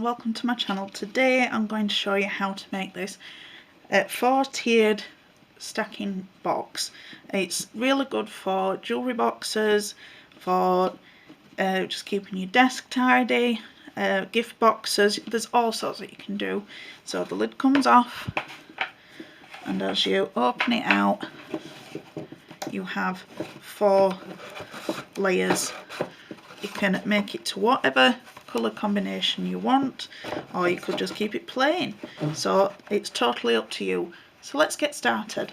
welcome to my channel. Today I'm going to show you how to make this 4-tiered stacking box. It's really good for jewellery boxes, for just keeping your desk tidy, gift boxes. There's all sorts that you can do. So the lid comes off, and as you open it out you have 4 layers. You can make it to whatever colour combination you want, or you could just keep it plain, so it's totally up to you. So let's get started.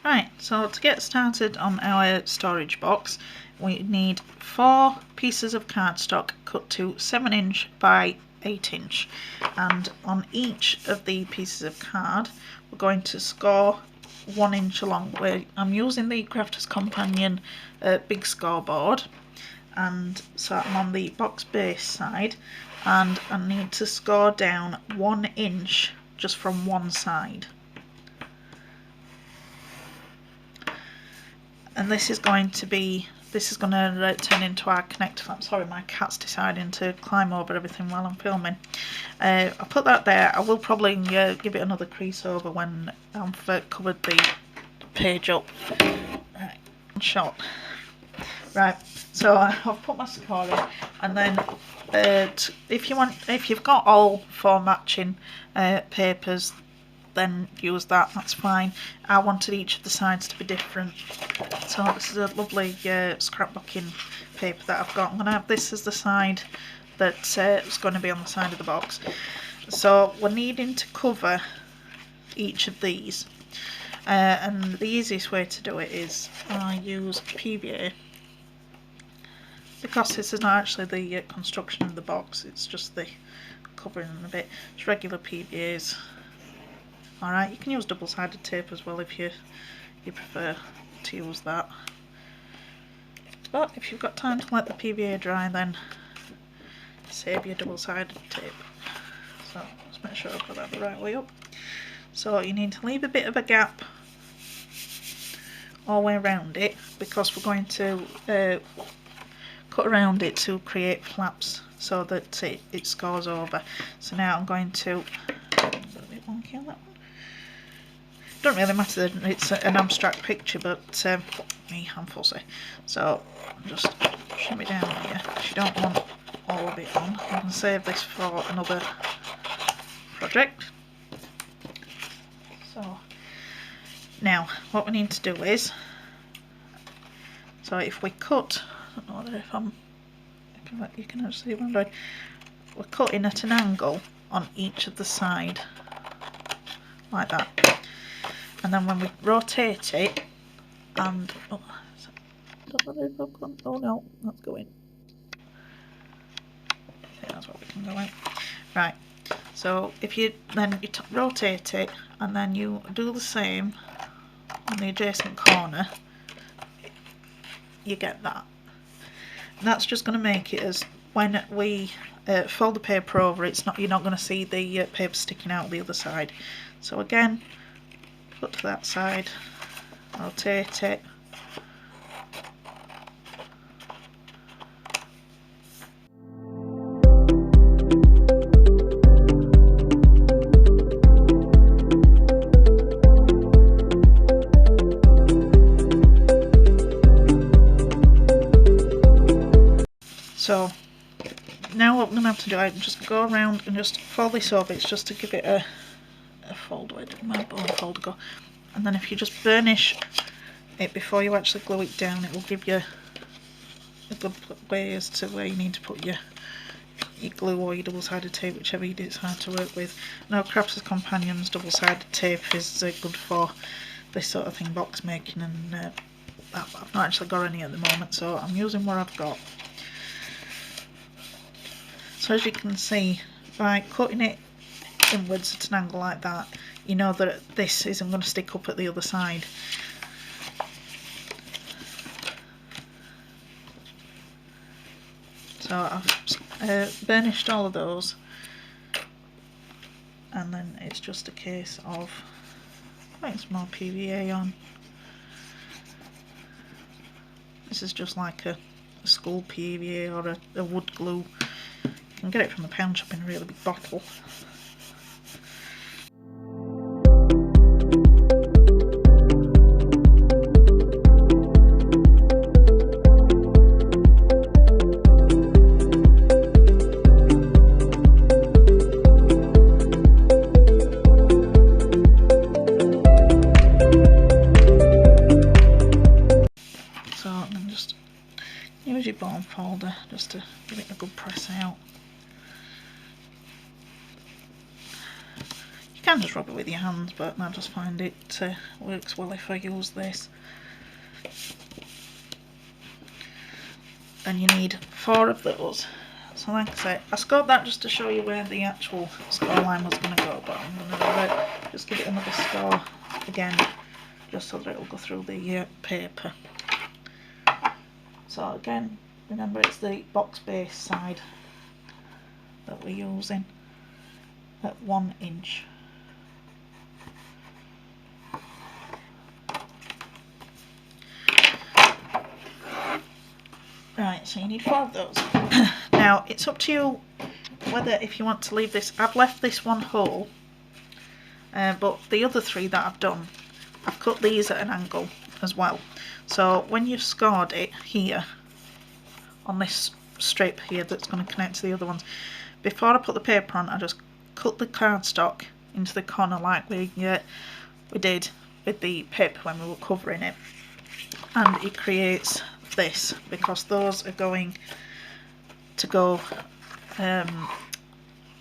Right, so to get started on our storage box we need 4 pieces of cardstock cut to 7" by 8", and on each of the pieces of card we're going to score 1" along. I'm using the Crafter's Companion big scoreboard, and so I'm on the box base side and I need to score down 1" just from one side. And this is going to turn into our connector flap. Sorry, my cat's deciding to climb over everything while I'm filming. I'll put that there. I will probably give it another crease over when I've covered the page up. Right, one shot. Right, so I've put my score in, and then if you've got all 4 matching papers, then use that, that's fine. I wanted each of the sides to be different, so this is a lovely scrapbooking paper that I've got. I'm going to have this as the side that's going to be on the side of the box. So we're needing to cover each of these, and the easiest way to do it is I use PVA, because this is not actually the construction of the box, it's just the covering and a bit. It's regular PVAs. Alright, you can use double-sided tape as well if you prefer to use that. But if you've got time to let the PVA dry, then save your double-sided tape. So let's make sure I've got that the right way up. So you need to leave a bit of a gap all the way around it, because we're going to cut around it to create flaps so that it scores over. So now I'm going to, a bit wonky on that one. Don't really matter, it's an abstract picture, but me, I'm fussy. So just shimmy down here. If you don't want all of it on, you can save this for another project. So now what we need to do is, so if we cut, I don't know whether if you can actually see what I'm doing. We're cutting at an angle on each of the side, like that. And then when we rotate it, and oh no, that's going. I think that's what we can go in. Right. So if you rotate it, and then you do the same on the adjacent corner, you get that. And that's just going to make it as when we fold the paper over, you're not going to see the paper sticking out the other side. So again, put to that side, rotate it, so now what I'm going to have to do, I can just go around and just fold this over. It's just to give it a fold. Where did my bone folder go? And then if you just burnish it before you actually glue it down, it will give you a good way as to where you need to put your glue or your double-sided tape, whichever you decide to work with. Now Crafter's Companion's double-sided tape is good for this sort of thing, box making, and I've not actually got any at the moment, so I'm using what I've got. So as you can see, by cutting it inwards at an angle like that, you know that this isn't going to stick up at the other side. So I've burnished all of those, and then it's just a case of putting some more PVA on. This is just like a school PVA or a wood glue You can get it from the pound shop in a really big bottle. So then just use your bottom folder just to give it a good press out. You can just rub it with your hands, but I just find it works well if I use this. And you need 4 of those. So like I say, I scored that just to show you where the actual score line was going to go, but I'm going to just give it another score again, just so that it will go through the paper. So again, remember it's the box base side that we're using at 1 inch. Right, so you need 4 of those. Now it's up to you whether if you want to leave this. I've left this one whole, but the other 3 that I've done, I've cut these at an angle as well. So when you've scored it here on this strip here that's going to connect to the other ones, before I put the paper on, I just cut the cardstock into the corner like we did with the paper when we were covering it, and it creates this, because those are going to go, they're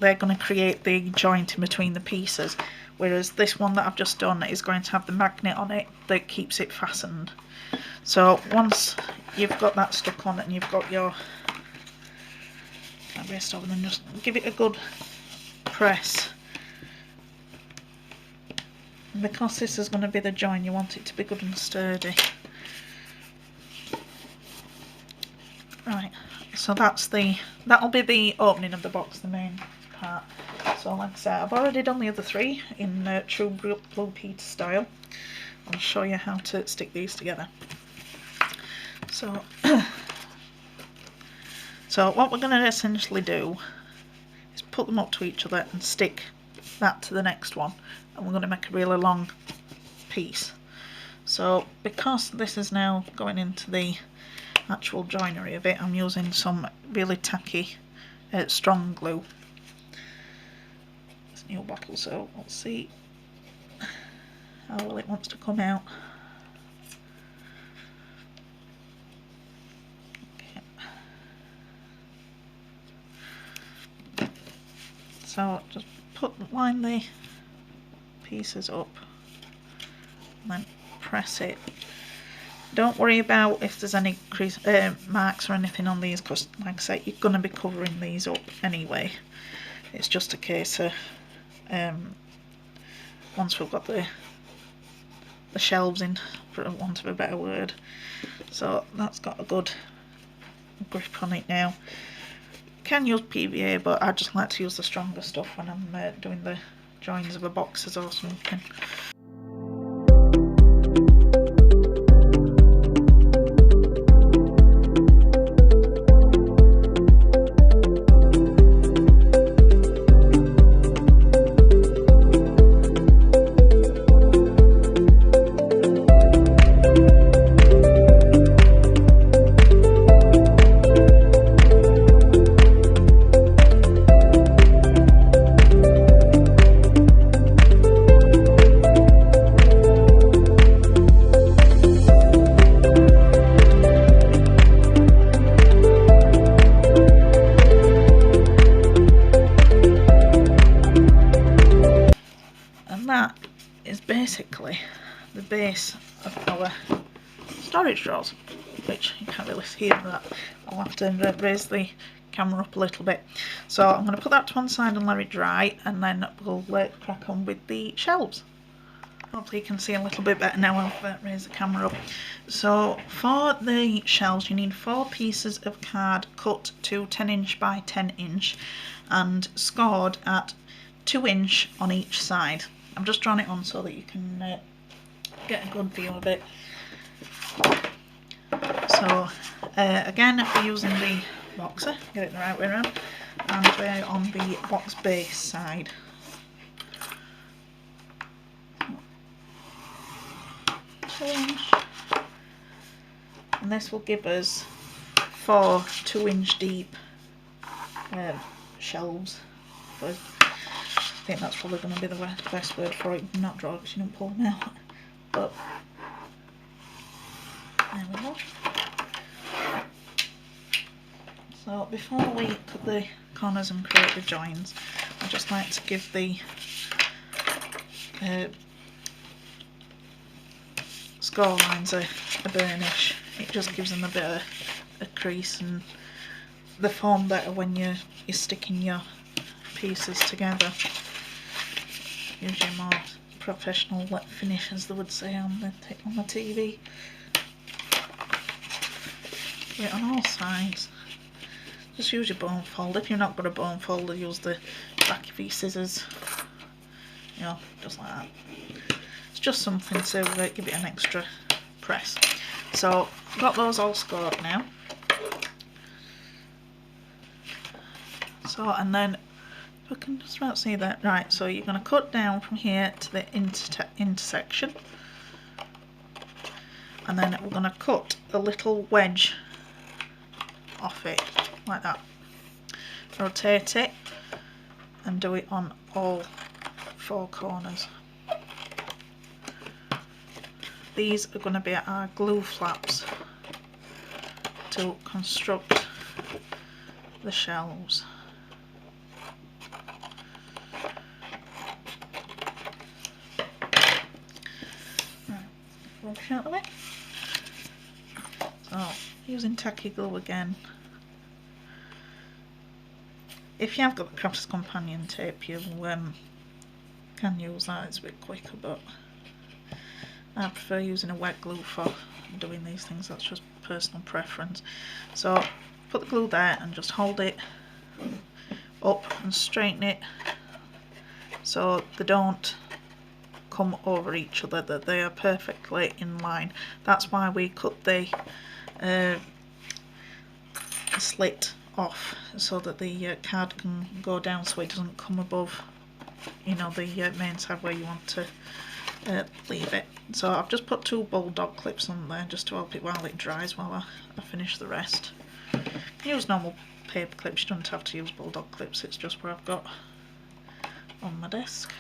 going to create the joint in between the pieces, whereas this one that I've just done is going to have the magnet on it that keeps it fastened. So once you've got that stuck on and you've got your rest of them, just give it a good press. And because this is going to be the join, you want it to be good and sturdy. Right, so that'll be the opening of the box, the main part. So like I said, I've already done the other 3 in true Blue Peter style. I'll show you how to stick these together. So, so what we're going to essentially do is put them up to each other and stick that to the next one, and we're going to make a really long piece. So because this is now going into the actual joinery of it, I'm using some really tacky strong glue. It's a new bottle, so we'll see how well it wants to come out. Okay. So just line the pieces up and then press it. Don't worry about if there's any marks or anything on these, because like I say, you're going to be covering these up anyway. It's just a case of once we've got the shelves in, for want of a better word. So that's got a good grip on it now. You can use PVA, but I just like to use the stronger stuff when I'm doing the joins of the boxes or something. That is basically the base of our storage drawers, which you can't really see that. I'll have to raise the camera up a little bit. So I'm going to put that to one side and let it dry, and then we'll crack on with the shelves. Hopefully you can see a little bit better now. I've raised the camera up. So for the shelves you need 4 pieces of card cut to 10 inch by 10 inch and scored at 2 inch on each side. I'm just drawing it on so that you can get a good view of it. So again, if we're using the boxer, get it the right way around, and they're on the box base side. And this will give us 4 2-inch deep shelves. But I think that's probably going to be the best word for it. Not draw because you don't pull them out. But there we go. So before we cut the corners and create the joins, I just like to give the score lines a burnish. It just gives them a bit of a crease, and they form better when you're sticking your pieces together. Usually more professional finish, as they would say on the TV. Do it on all sides. Just use your bone fold. If you've not got a bone folder, use the back of your scissors. You know, just like that. It's just something to give it an extra press. So, got those all scored now. So, and then, if I can just about see that, right, so you're going to cut down from here to the intersection. And then we're going to cut a little wedge off it, like that. Rotate it and do it on all 4 corners. These are going to be our glue flaps to construct the shelves. Right, brush out the way. So, using tacky glue again. If you have got the Crafter's Companion tape, you can use that, it's a bit quicker, but I prefer using a wet glue for doing these things. That's just personal preference. So put the glue there and just hold it up and straighten it so they don't come over each other, that they are perfectly in line. That's why we cut the slit off, so that the card can go down, so it doesn't come above, you know, the main side where you want to leave it. So I've just put 2 bulldog clips on there just to help it while it dries, while I finish the rest. You can use normal paper clips, you don't have to use bulldog clips, it's just what I've got on my desk.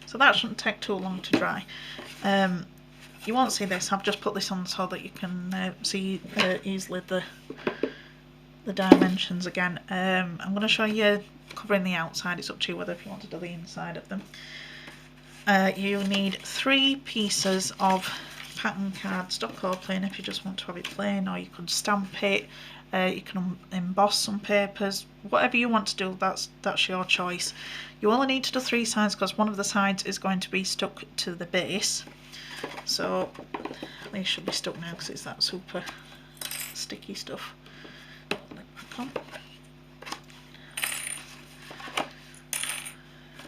So that shouldn't take too long to dry. You won't see this, I've just put this on so that you can see easily the dimensions again. I'm going to show you covering the outside, it's up to you whether if you want to do the inside of them. You need 3 pieces of pattern cardstock, or plain if you just want to have it plain, or you could stamp it, you can emboss some papers, whatever you want to do, that's your choice. You only need to do 3 sides because one of the sides is going to be stuck to the base, so these should be stuck now because it's that super sticky stuff. Put it back on.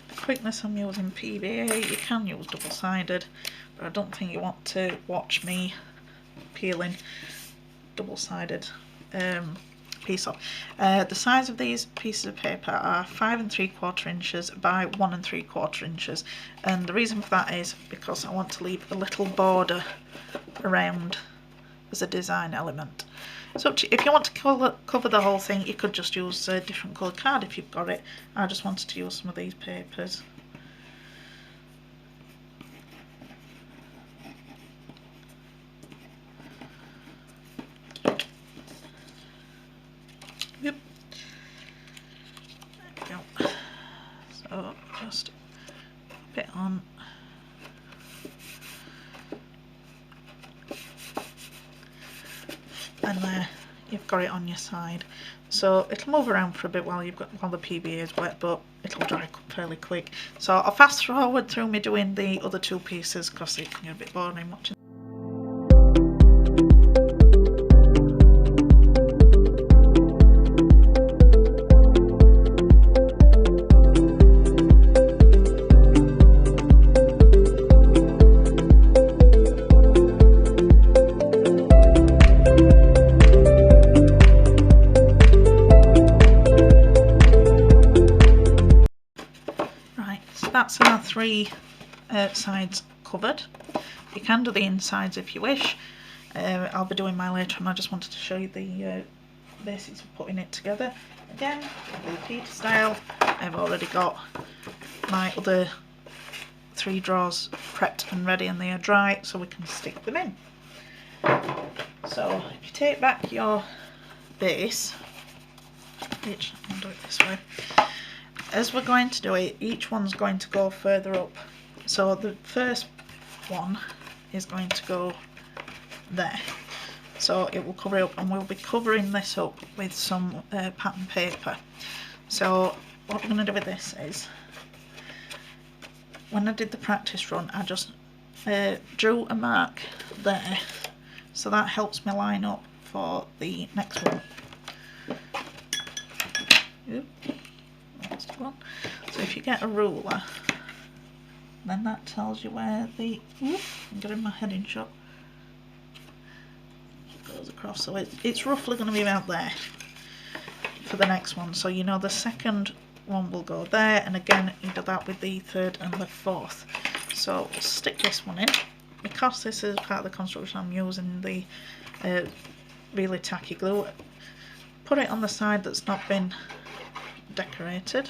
The quickness I'm using PVA, you can use double-sided, but I don't think you want to watch me peeling double-sided piece off. The size of these pieces of paper are 5 3/4 inches by 1 3/4 inches, and the reason for that is because I want to leave a little border around as a design element. So if you want to cover the whole thing, you could just use a different coloured card if you've got it. I just wanted to use some of these papers. Yep. There we go. So just put it on. And there you've got it on your side. So it'll move around for a bit while while the PVA is wet, but it'll dry fairly quick. So I'll fast forward through me doing the other two pieces because it can get a bit boring watching. That's our three sides covered. You can do the insides if you wish. I'll be doing mine later, and I just wanted to show you the basics of putting it together. Again, repeat style. I've already got my other three drawers prepped and ready, and they are dry, so we can stick them in. So if you take back your base, which I'll do it this way. As we're going to do it, each one's going to go further up. So the first one is going to go there. So it will cover it up, and we'll be covering this up with some pattern paper. So what we're going to do with this is, when I did the practice run, I just drew a mark there. So that helps me line up for the next one. Oop. One. So if you get a ruler, then that tells you where the I'm getting my head in shot goes across. So it's roughly going to be about there for the next one. So you know the second one will go there, and again you do that with the third and the fourth. So we'll stick this one in. Because this is part of the construction, I'm using the really tacky glue. Put it on the side that's not been decorated.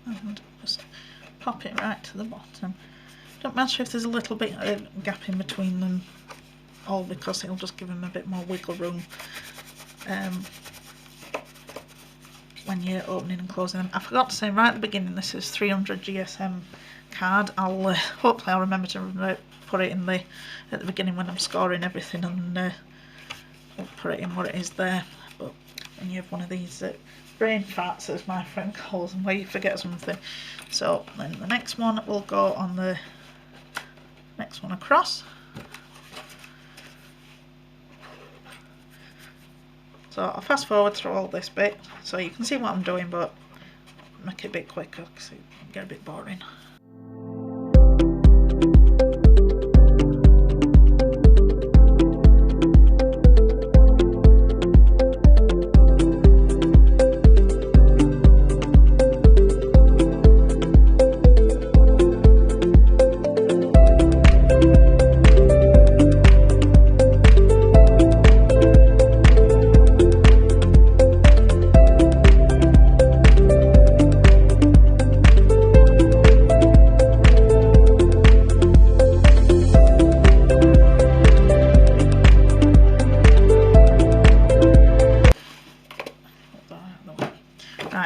And just pop it right to the bottom. Don't matter if there's a little bit of a gap in between them, all because it'll just give them a bit more wiggle room when you're opening and closing them. I forgot to say right at the beginning, this is 300 GSM card. I'll hopefully I'll remember to put it in at the beginning when I'm scoring everything, and I'll put it in what it is there. But when you have one of these brain farts, as my friend calls them, where you forget something. So then the next one will go on the next one across. So I'll fast forward through all this bit so you can see what I'm doing, but make it a bit quicker because it can get a bit boring.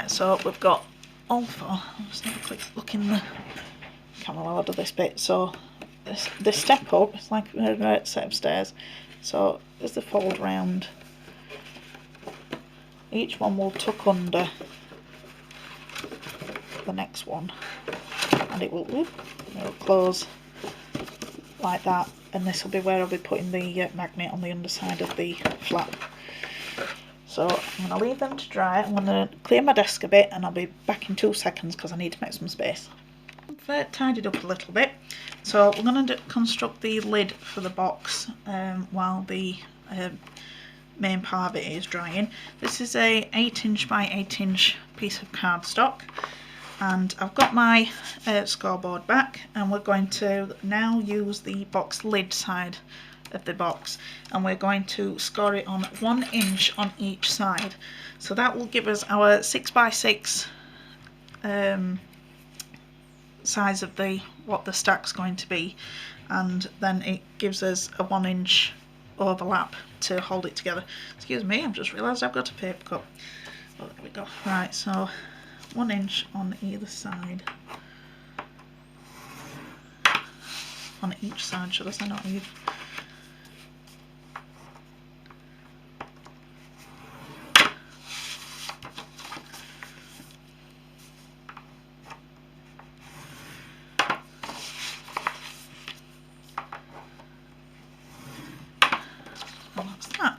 So we've got all four. I'll just have a quick look in the camera while I do this bit. So this step up, it's like a set of stairs. So as they fold round, each one will tuck under the next one, and it will close like that. And this will be where I'll be putting the magnet on the underside of the flap. So I'm going to leave them to dry. I'm going to clear my desk a bit, and I'll be back in 2 seconds because I need to make some space. I've tidied up a little bit. So we're going to construct the lid for the box while the main part of it is drying. This is a 8" by 8" piece of cardstock, and I've got my scoreboard back, and we're going to now use the box lid side of the box, and we're going to score it on 1 inch on each side. So that will give us our 6 by 6 size of what the stack's going to be, and then it gives us a 1 inch overlap to hold it together. Excuse me, I've just realised I've got a paper cup. Oh, there we go. Right, so 1 inch on either side. on each side, should I say, not even. Well, that's that.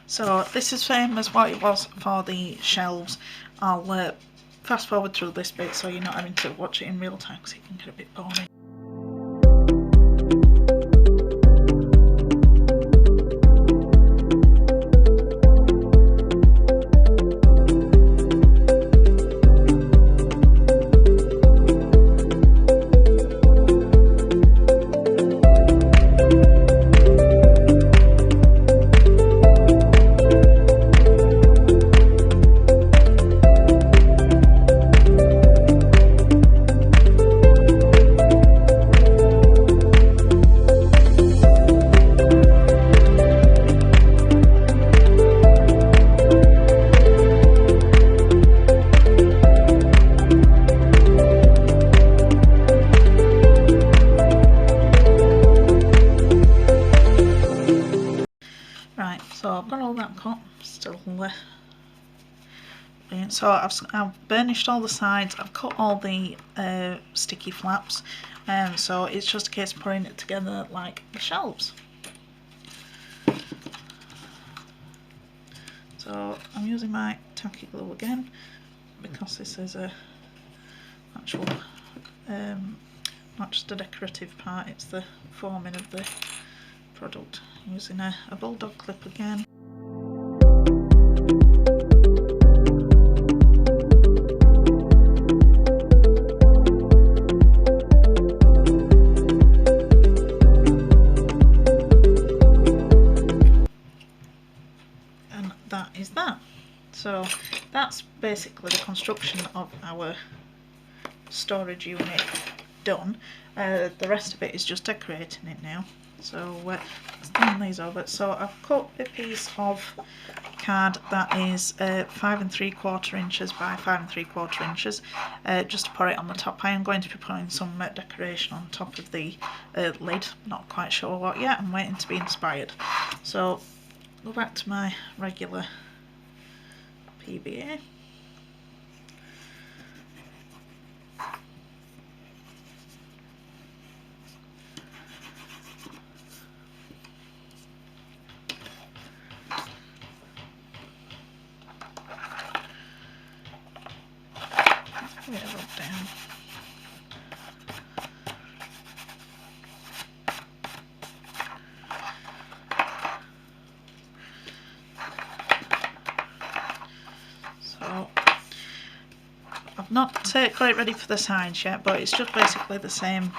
So this is same as what it was for the shelves. I'll fast forward through this bit so you're not having to watch it in real time because it can get a bit boring. Right, so I've got all that cut, still brilliant. So I've burnished all the sides, I've cut all the sticky flaps, so it's just a case of putting it together like the shelves. So I'm using my tacky glue again because this is a actual not just a decorative part, it's the forming of the product. I'm using a bulldog clip again. And that is that. So that's basically the construction of our storage unit done. The rest of it is just decorating it now. So let's turn these over. So I've cut a piece of card that is 5 3/4 inches by 5 3/4 inches, just to put it on the top. I am going to be putting some decoration on top of the lid, not quite sure what yet, I'm waiting to be inspired. So go back to my regular PBA. Put it rub down. So I've not got it ready for the sides yet, but it's just basically the same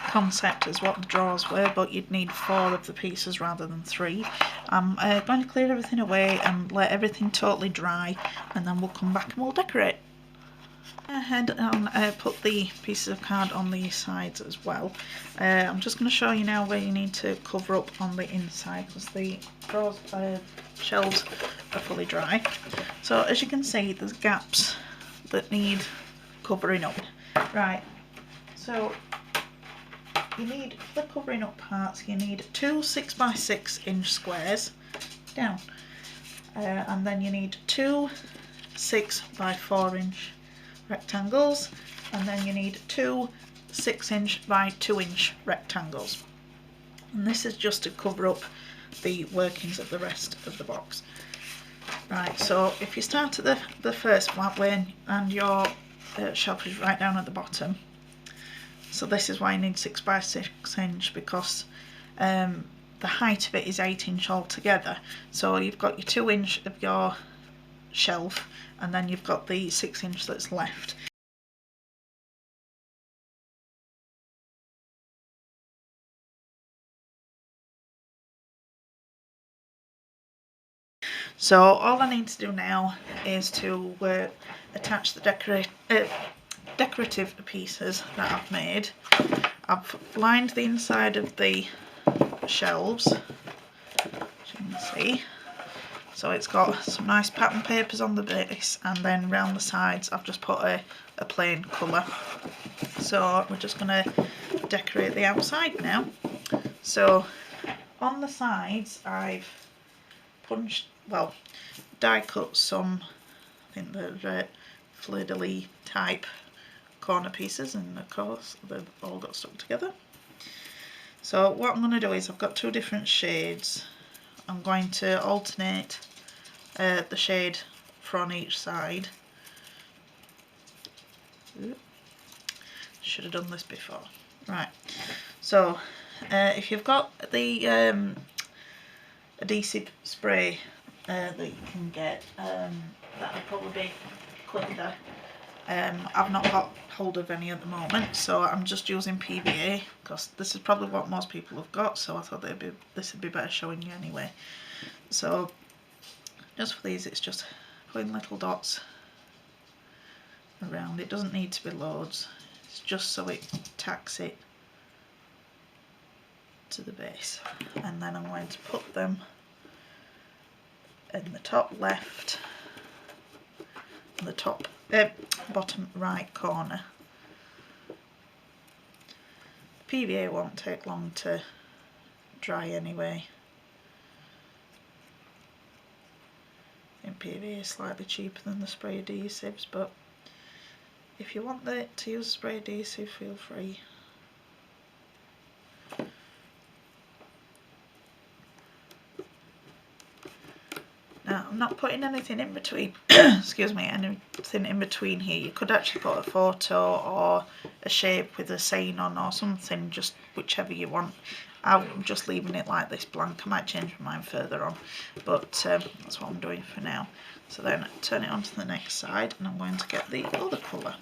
concept as what the drawers were, but you'd need 4 of the pieces rather than 3. I'm going to clear everything away and let everything totally dry, and then we'll come back and we'll decorate. Ahead and put the pieces of card on the sides as well. I'm just going to show you now where you need to cover up on the inside because the drawers, shelves are fully dry. So as you can see, there's gaps that need covering up. Right, so you need, for the covering up parts, you need 2 6 by 6 inch squares down, and then you need 2 6 by 4 inch rectangles, and then you need 2 6 inch by 2 inch rectangles, and this is just to cover up the workings of the rest of the box. Right, so if you start at the first flat way and your shelf is right down at the bottom, so this is why you need 6 by 6 inch, because the height of it is 8 inch altogether. So you've got your 2 inch of your shelf, and then you've got the 6 inch that's left. So all I need to do now is to attach the decorative pieces that I've made. I've lined the inside of the shelves, as you can see. So it's got some nice pattern papers on the base, and then round the sides I've just put a plain colour. So we're just going to decorate the outside now. So on the sides I've die cut some, I think they're fleur-de-lis type corner pieces, and of course they've all got stuck together. So what I'm going to do is, I've got two different shades. I'm going to alternate the shade on each side. Should have done this before. Right, so if you've got the adhesive spray that you can get, that'll probably be quicker. I've not got hold of any at the moment, so I'm just using PVA because this is probably what most people have got, so I thought this would be better showing you anyway. So just for these, it's just putting little dots around. It doesn't need to be loads, it's just so it tacks it to the base. And then I'm going to put them in the top left and the top bottom right corner. PVA won't take long to dry anyway. I think PVA is slightly cheaper than the spray adhesives, but if you want to use spray adhesive, feel free. Now, I'm not putting anything in between, excuse me, anything in between here. You could actually put a photo or a shape with a saying on or something, just whichever you want. I'm just leaving it like this blank. I might change my mind further on, but that's what I'm doing for now. So then turn it onto the next side, and I'm going to get the other colour,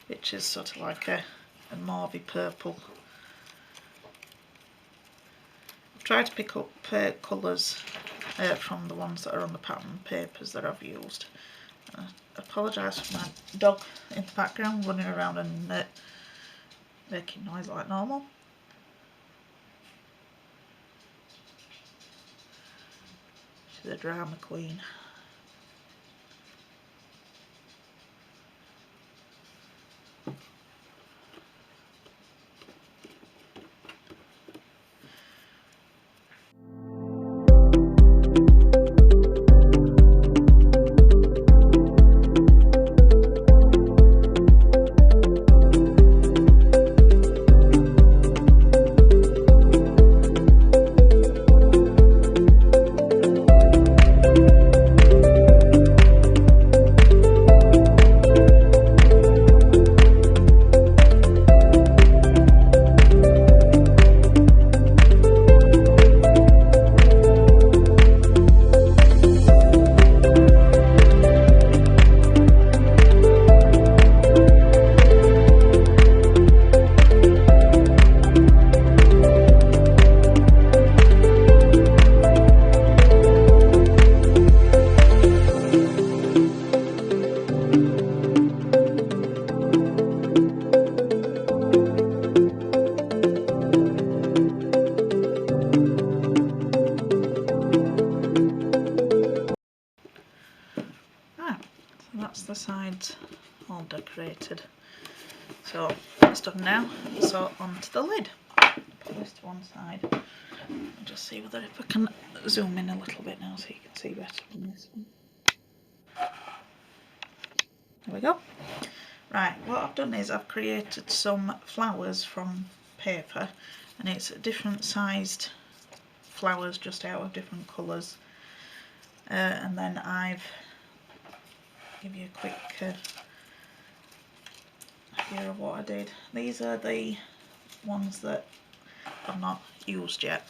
which is sort of like a mauvey purple. I've tried to pick up colours from the ones that are on the pattern papers that I've used. I apologise for my dog in the background running around and making noise like normal. She's a drama queen. That's the sides all decorated. So that's done now. So onto the lid. Put this to one side. I'll just see whether if I can zoom in a little bit now so you can see better on this one. There we go. Right, what I've done is I've created some flowers from paper, and it's different sized flowers just out of different colours. And then I've give you a quick idea of what I did. These are the ones that I've not used yet.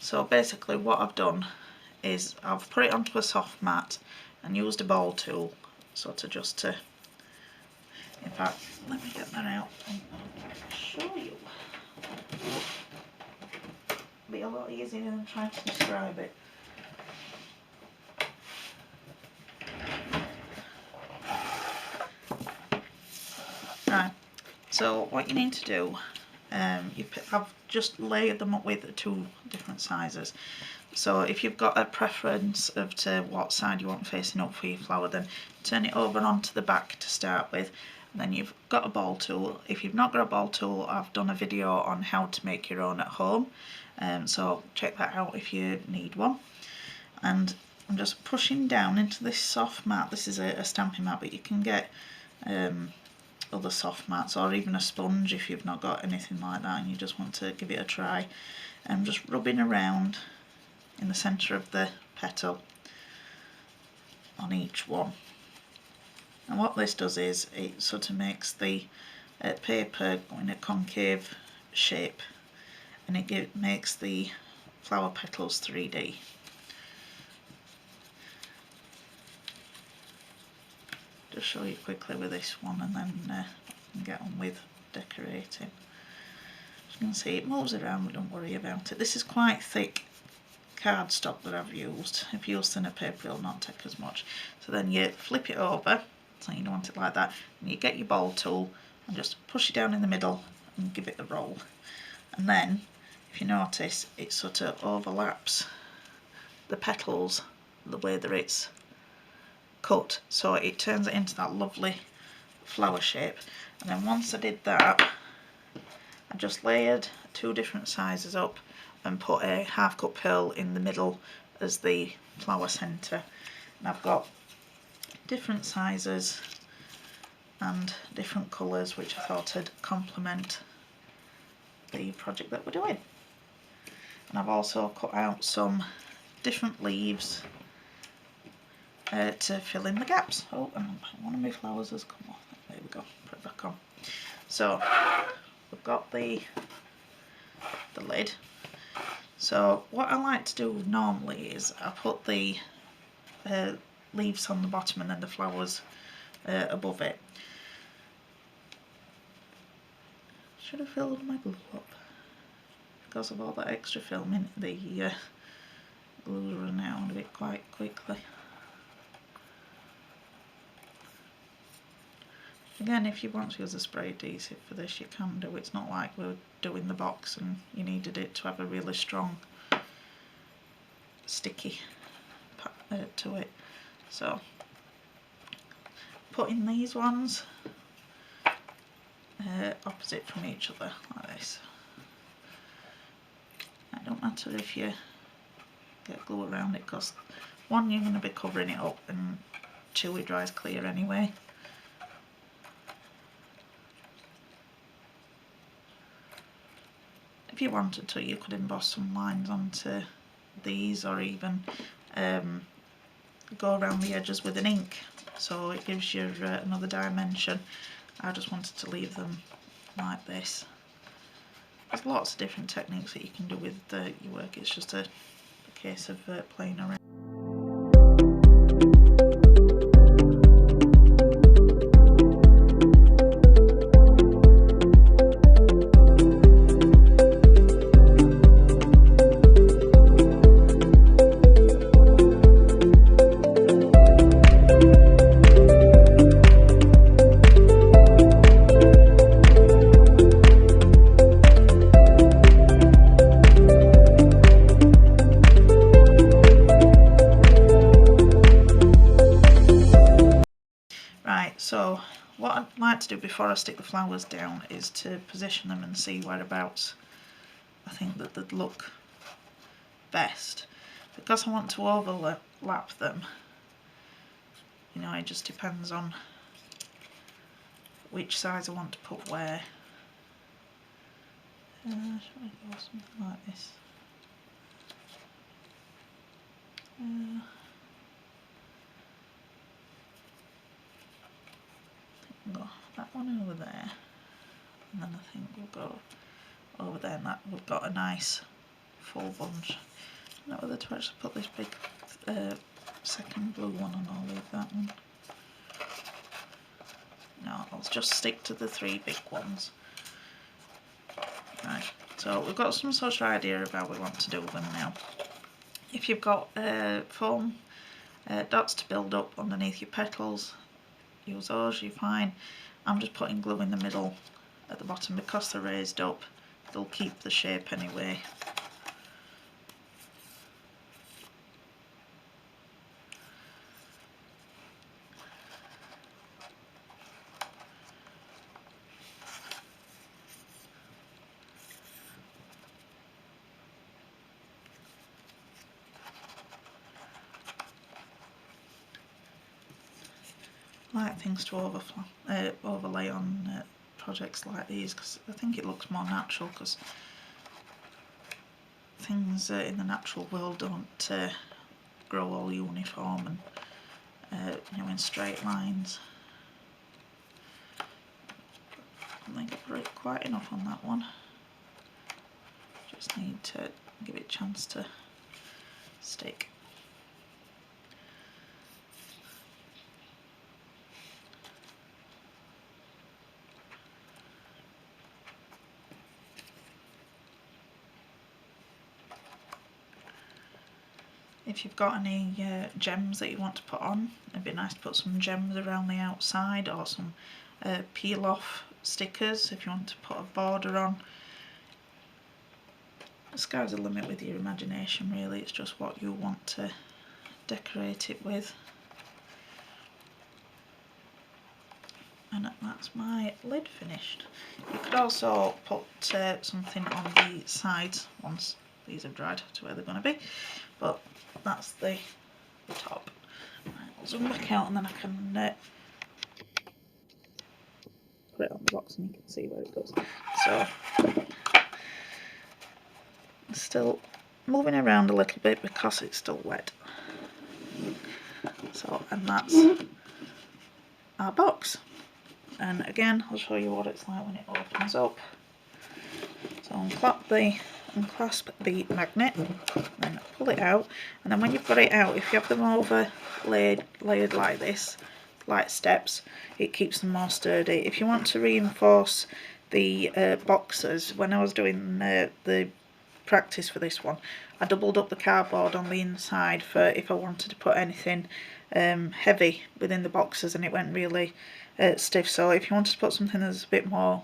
So basically what I've done is I've put it onto a soft mat and used a ball tool sort of just to, in fact, let me get that out and show you. It'll be a lot easier than trying to describe it. Right, so what you need to do, I've just layered them up with two different sizes. So if you've got a preference of to what side you want facing up for your flower, then turn it over onto the back to start with. And then you've got a ball tool. If you've not got a ball tool, I've done a video on how to make your own at home. So check that out if you need one. And I'm just pushing down into this soft mat. This is a stamping mat, but you can get other soft mats or even a sponge if you've not got anything like that and you just want to give it a try. And just rubbing around in the centre of the petal on each one. And what this does is it sort of makes the paper go in a concave shape, and it makes the flower petals 3D. Just show you quickly with this one and then I can get on with decorating. As you can see, it moves around, but don't worry about it. This is quite thick cardstock that I've used. If you use thinner paper, it'll not take as much. So then you flip it over, so you don't want it like that, and you get your ball tool and just push it down in the middle and give it a roll. And then, if you notice, it sort of overlaps the petals the way that it's cut, so it turns it into that lovely flower shape. And then once I did that, I just layered 2 different sizes up and put a half cup pearl in the middle as the flower centre. And I've got different sizes and different colours which I thought would complement the project that we're doing. And I've also cut out some different leaves to fill in the gaps. Oh, and one of my flowers has come off. There we go, put it back on. So we've got the lid. So what I like to do normally is I put the leaves on the bottom and then the flowers above it. Should have filled my glue up. Because of all that extra filming, the glue's run out a bit quite quickly. Again, if you want to use a spray adhesive for this, you can do. It's not like we're doing the box and you needed it to have a really strong sticky to it. So putting these ones opposite from each other like this. It don't matter if you get glue around it, because one, you're going to be covering it up and 2, it dries clear anyway. If you wanted to, you could emboss some lines onto these, or even go around the edges with an ink, so it gives you another dimension. I just wanted to leave them like this. There's lots of different techniques that you can do with your work. It's just a case of playing around. So what I'd like to do before I stick the flowers down is to position them and see whereabouts I think that they'd look best. Because I want to overlap them, you know, it just depends on which size I want to put where. Should I go something like this? Go that one over there, and then I think we'll go over there, and that we've got a nice full bunch. I don't know whether to actually put this big second blue one on, I'll leave that one. No, I'll just stick to the 3 big ones. Right, so we've got some sort of idea of how we want to do them now. If you've got foam dots to build up underneath your petals, use those, you're fine. I'm just putting glue in the middle at the bottom because they're raised up. They'll keep the shape anyway. I like things to overlay on projects like these because I think it looks more natural, because things in the natural world don't grow all uniform and you know, in straight lines. I think I've got quite enough on that one. Just need to give it a chance to stick. If you've got any gems that you want to put on, it'd be nice to put some gems around the outside, or some peel off stickers if you want to put a border on. The sky's the limit with your imagination really, it's just what you want to decorate it with. And that's my lid finished. You could also put something on the sides once these have dried to where they're going to be, but that's the top. Right, I'll zoom back out and then I can put it on the box and you can see where it goes. So, it's still moving around a little bit because it's still wet. So, and that's our box. And again, I'll show you what it's like when it opens up. So unclasp the magnet, then pull it out, and then when you've got it out, if you have them layered like this, like steps, it keeps them more sturdy. If you want to reinforce the boxes, when I was doing the practice for this one, I doubled up the cardboard on the inside for if I wanted to put anything heavy within the boxes and it went really stiff. So if you wanted to put something that's a bit more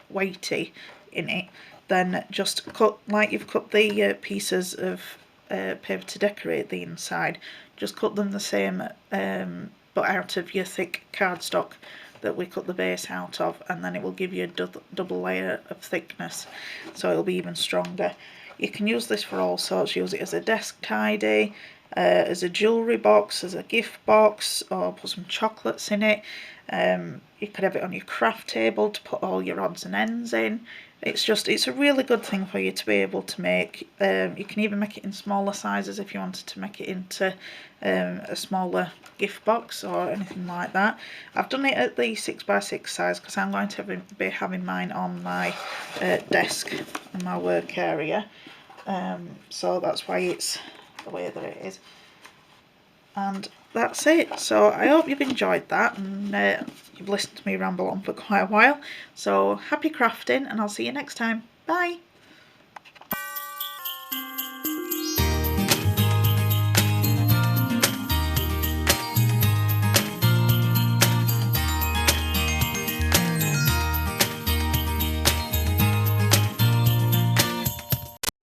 weighty in it, then just cut, like you've cut the pieces of paper to decorate the inside, just cut them the same but out of your thick cardstock that we cut the base out of, and then it will give you a double layer of thickness, so it'll be even stronger. You can use this for all sorts. Use it as a desk tidy, as a jewellery box, as a gift box, or put some chocolates in it. You could have it on your craft table to put all your odds and ends in. It's a really good thing for you to be able to make. You can even make it in smaller sizes if you wanted to make it into a smaller gift box or anything like that. I've done it at the 6x6 size because I'm going to be having mine on my desk in my work area. So that's why it's the way that it is. And that's it. So I hope you've enjoyed that, and you've listened to me ramble on for quite a while. So happy crafting, and I'll see you next time. Bye!